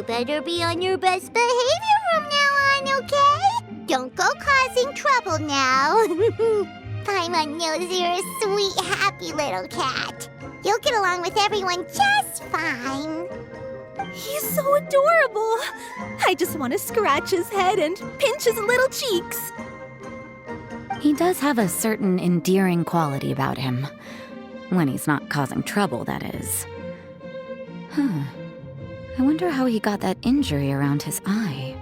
better be on your best behavior from now on, okay? Don't go causing trouble now. Paimon knows you're a sweet, happy little cat. You'll get along with everyone just fine. He's so adorable. I just want to scratch his head and pinch his little cheeks. He does have a certain endearing quality about him. When he's not causing trouble, that is. I wonder how he got that injury around his eye.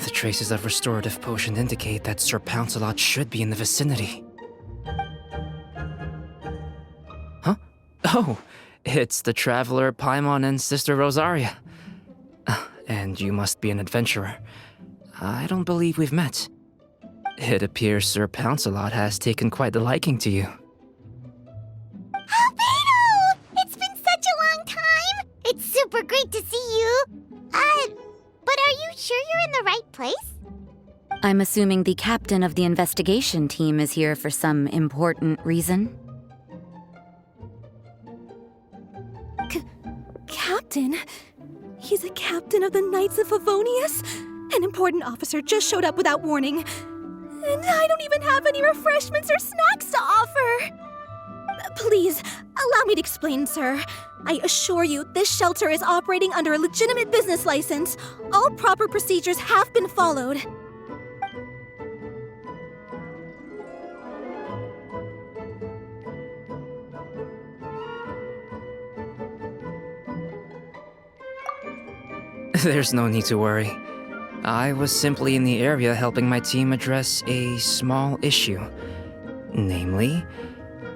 The traces of restorative potion indicate that Sir Pouncelot should be in the vicinity. Huh? Oh, it's the traveler Paimon and Sister Rosaria. And you must be an adventurer. I don't believe we've met. It appears Sir Pouncelot has taken quite the liking to you. Albedo! It's been such a long time! It's super great to see you. But are you sure you're in the right place? I'm assuming the captain of the investigation team is here for some important reason. Captain? He's a captain of the Knights of Favonius? An important officer just showed up without warning. And I don't even have any refreshments or snacks to offer. Please, allow me to explain, sir. I assure you, this shelter is operating under a legitimate business license. All proper procedures have been followed. There's no need to worry. I was simply in the area helping my team address a small issue. Namely,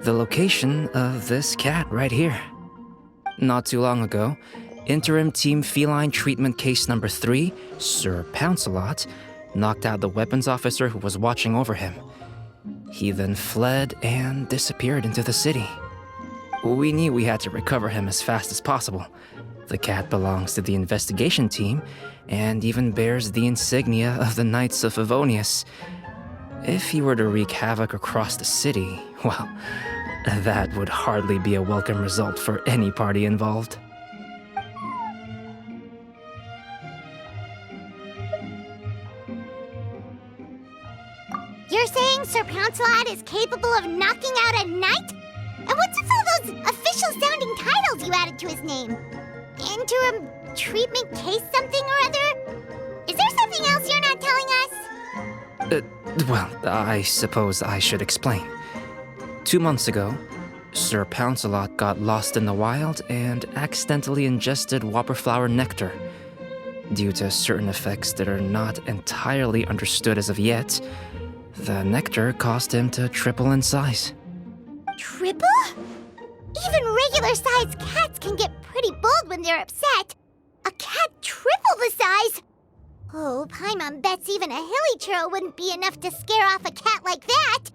the location of this cat right here. Not too long ago, Interim Team Feline Treatment Case Number 3, Sir Pouncelot, knocked out the weapons officer who was watching over him. He then fled and disappeared into the city. We knew we had to recover him as fast as possible. The cat belongs to the investigation team and even bears the insignia of the Knights of Favonius. If he were to wreak havoc across the city, well, that would hardly be a welcome result for any party involved. You're saying Sir Pouncelot is capable of knocking out a knight? And what's with all those official-sounding titles you added to his name? Interim treatment case something or other? Is there something else you're not telling us? Well, I suppose I should explain. 2 months ago, Sir Pouncelot got lost in the wild and accidentally ingested whopperflower nectar. Due to certain effects that are not entirely understood as of yet, the nectar caused him to triple in size. Triple? Even regular-sized cats can get pretty bold when they're upset. A cat triple the size? Oh, Paimon bets even a hilly churl wouldn't be enough to scare off a cat like that.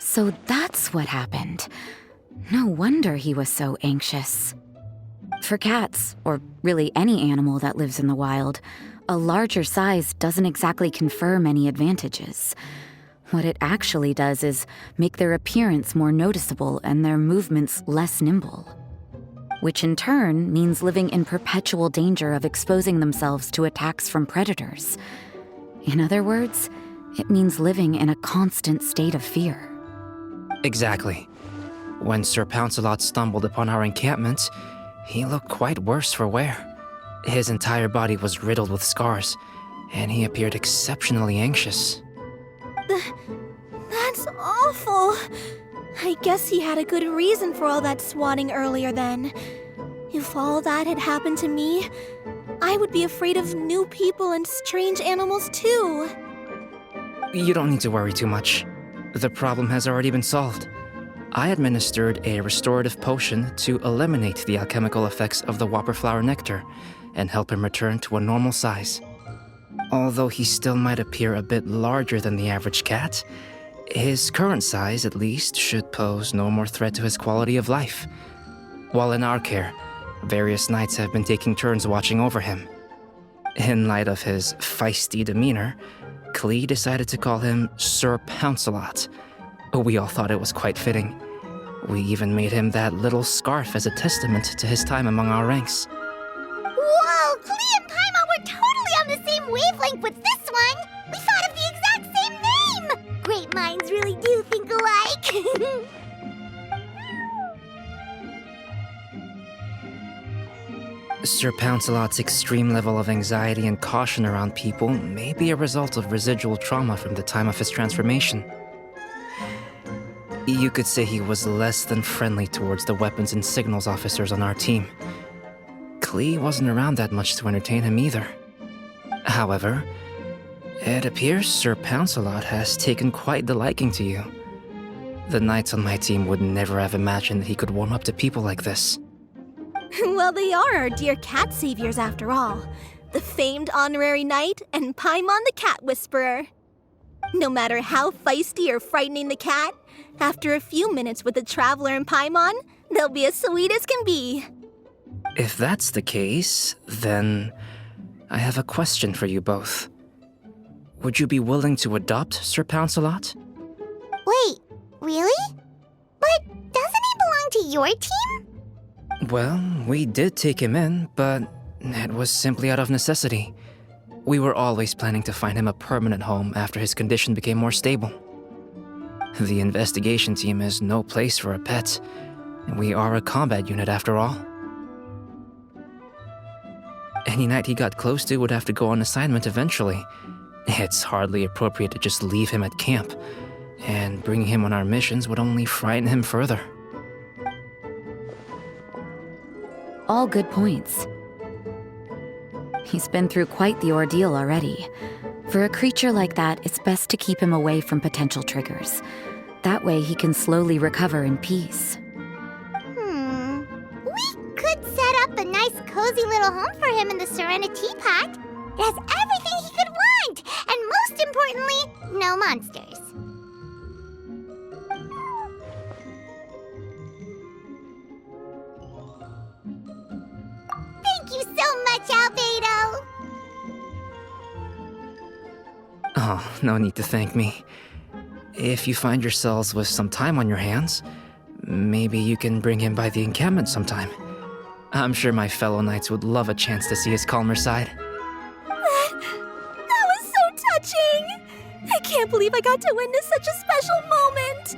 So that's what happened. No wonder he was so anxious. For cats, or really any animal that lives in the wild, a larger size doesn't exactly confer many advantages. What it actually does is make their appearance more noticeable and their movements less nimble. Which in turn means living in perpetual danger of exposing themselves to attacks from predators. In other words, it means living in a constant state of fear. Exactly. When Sir Pouncelot stumbled upon our encampment, he looked quite worse for wear. His entire body was riddled with scars, and he appeared exceptionally anxious. That's awful. I guess he had a good reason for all that swatting earlier then. If all that had happened to me, I would be afraid of new people and strange animals too. You don't need to worry too much. The problem has already been solved. I administered a restorative potion to eliminate the alchemical effects of the whopperflower nectar and help him return to a normal size. Although he still might appear a bit larger than the average cat, his current size, at least, should pose no more threat to his quality of life. While in our care, various knights have been taking turns watching over him. In light of his feisty demeanor, Klee decided to call him Sir Pouncelot. We all thought it was quite fitting. We even made him that little scarf as a testament to his time among our ranks. Whoa, Klee and link with this one! We thought of the exact same name! Great minds really do think alike! Sir Pouncelot's extreme level of anxiety and caution around people may be a result of residual trauma from the time of his transformation. You could say he was less than friendly towards the weapons and signals officers on our team. Klee wasn't around that much to entertain him either. However, it appears Sir Pouncelot has taken quite the liking to you. The knights on my team would never have imagined that he could warm up to people like this. Well, they are our dear cat saviors after all. The famed honorary knight and Paimon the cat whisperer. No matter how feisty or frightening the cat, after a few minutes with the traveler and Paimon, they'll be as sweet as can be. If that's the case, then I have a question for you both. Would you be willing to adopt Sir Pouncelot? Wait, really? But doesn't he belong to your team? Well, we did take him in, but it was simply out of necessity. We were always planning to find him a permanent home after his condition became more stable. The investigation team is no place for a pet, and we are a combat unit after all. Any knight he got close to would have to go on assignment eventually. It's hardly appropriate to just leave him at camp, and bringing him on our missions would only frighten him further. All good points. He's been through quite the ordeal already. For a creature like that, it's best to keep him away from potential triggers. That way he can slowly recover in peace. We could set up a nice cozy little home for him in the Serenity Pot. It has everything he could want, and most importantly, no monsters. Thank you so much, Albedo! Oh, no need to thank me. If you find yourselves with some time on your hands, maybe you can bring him by the encampment sometime. I'm sure my fellow knights would love a chance to see his calmer side. That was so touching! I can't believe I got to witness such a special moment!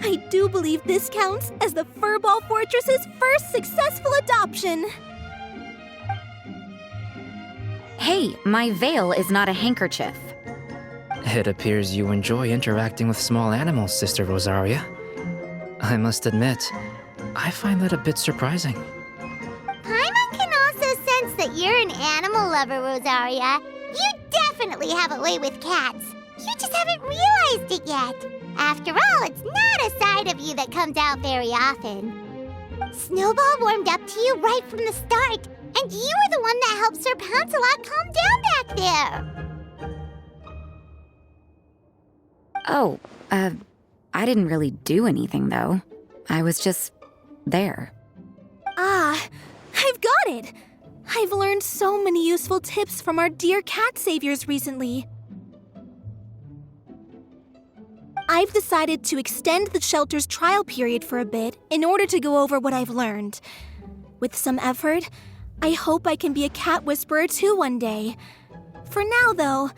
I do believe this counts as the Furball Fortress's first successful adoption. Hey, my veil is not a handkerchief. It appears you enjoy interacting with small animals, Sister Rosaria. I must admit, I find that a bit surprising. Paimon can also sense that you're an animal lover, Rosaria. You definitely have a way with cats. You just haven't realized it yet. After all, it's not a side of you that comes out very often. Snowball warmed up to you right from the start, and you were the one that helped Sir Pouncelot calm down back there. Oh, I didn't really do anything, though. I was just there. Ah, I've got it! I've learned so many useful tips from our dear cat saviors recently. I've decided to extend the shelter's trial period for a bit in order to go over what I've learned. With some effort, I hope I can be a cat whisperer too one day. For now, though,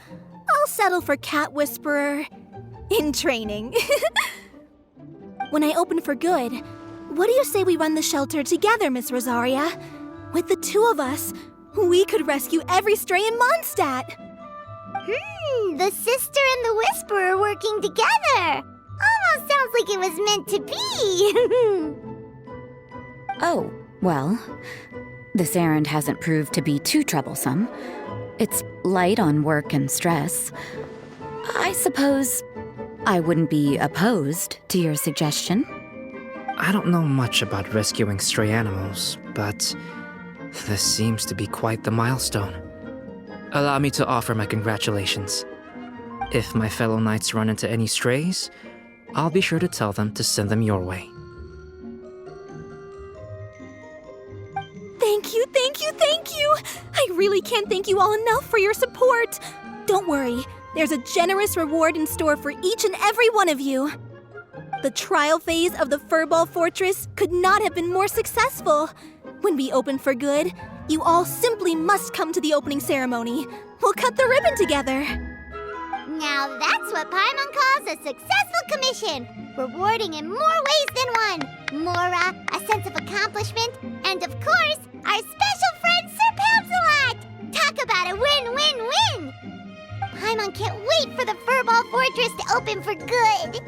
I'll settle for cat whisperer in training. When I open for good, what do you say we run the shelter together, Miss Rosaria? With the two of us, we could rescue every stray in Mondstadt. The sister and the whisperer working together. Almost sounds like it was meant to be. Oh, well, this errand hasn't proved to be too troublesome. It's light on work and stress. I suppose I wouldn't be opposed to your suggestion. I don't know much about rescuing stray animals, but this seems to be quite the milestone. Allow me to offer my congratulations. If my fellow knights run into any strays, I'll be sure to tell them to send them your way. Thank you, thank you, thank you! I really can't thank you all enough for your support. Don't worry, there's a generous reward in store for each and every one of you. The trial phase of the Furball Fortress could not have been more successful. When we open for good, you all simply must come to the opening ceremony. We'll cut the ribbon together. Now that's what Paimon calls a successful commission, rewarding in more ways than one. Mora, a sense of accomplishment, and of course, our special friend Sir Pouncelot! Talk about a win-win-win! Paimon can't wait for the Furball Fortress to open for good.